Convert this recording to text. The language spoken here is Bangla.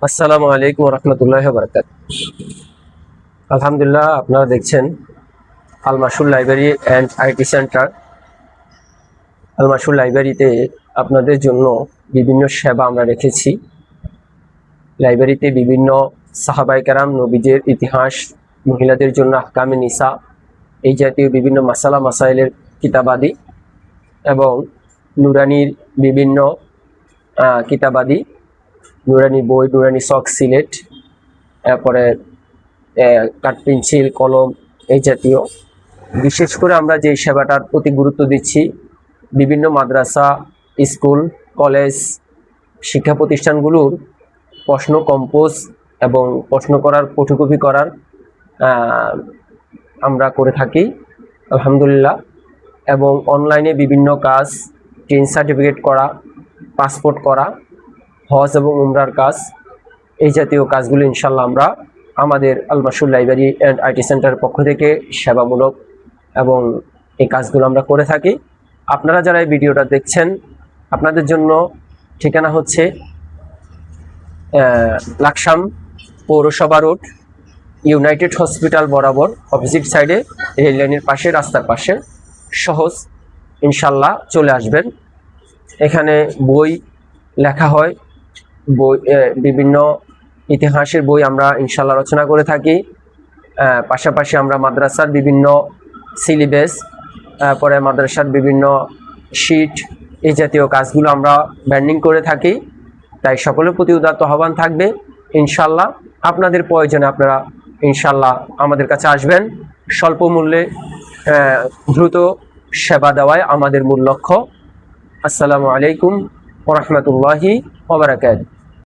আসসালামু আলাইকুম রহমতুল্লাহ বারকাত। আলহামদুলিল্লাহ, আপনারা দেখছেন আল মাসুর লাইব্রেরি অ্যান্ড আইটি সেন্টার। আল মাসুর লাইব্রেরিতে আপনাদের জন্য বিভিন্ন সেবা আমরা রেখেছি। লাইব্রেরিতে বিভিন্ন সাহাবায়ে কেরাম, নবীদের ইতিহাস, মহিলাদের জন্য আহকামে নিসা, এই জাতীয় বিভিন্ন মাসালা মাসাইলের কিতাবাদি এবং নুরানির বিভিন্ন কিতাবাদি, নুরানি বই, নুরানি চক সিলেট, তারপরে কাঠ পেন্সিল, কলম, এই জাতীয়। বিশেষ করে আমরা যে সেবাটার প্রতি গুরুত্ব দিচ্ছি, বিভিন্ন মাদ্রাসা, স্কুল, কলেজ, শিক্ষা প্রতিষ্ঠানগুলোর প্রশ্ন কম্পোজ এবং প্রশ্ন করার ফটোকপি করার আমরা করে থাকি আলহামদুলিল্লাহ। এবং অনলাইনে বিভিন্ন কাজ, ট্রেন সার্টিফিকেট করা, পাসপোর্ট করা, হজ এবং উমরার কাজ, এই জাতীয় কাজগুলো ইনশাল্লাহ আমরা আমাদের আল মাসুর লাইব্রেরি অ্যান্ড আইটি সেন্টারের পক্ষ থেকে সেবামূলক এবং এই কাজগুলো আমরা করে থাকি। আপনারা যারা এই ভিডিওটা দেখছেন, আপনাদের জন্য ঠিকানা হচ্ছে লাকসাম পৌরসভা রোড, ইউনাইটেড হসপিটাল বরাবর, অপোজিট সাইডে রেল লাইনের পাশে, রাস্তার পাশে। সহজ, ইনশাল্লাহ চলে আসবেন। এখানে বই লেখা হয়, বই, বিভিন্ন ইতিহাসের বই আমরা ইনশাল্লাহ রচনা করে থাকি। পাশাপাশি আমরা মাদ্রাসার বিভিন্ন সিলেবাস, পরে মাদ্রাসার বিভিন্ন শিট, এই জাতীয় কাজগুলো আমরা ব্যান্ডিং করে থাকি। তাই সকলের প্রতি উদাত্ত আহ্বান থাকবে, ইনশাল্লাহ আপনাদের প্রয়োজনে আপনারা ইনশাল্লাহ আমাদের কাছে আসবেন। স্বল্প মূল্যে দ্রুত সেবা দেওয়াই আমাদের মূল লক্ষ্য। আসসালামু আলাইকুম ওয়া রাহমাতুল্লাহি ওয়া বারাকাতুহু।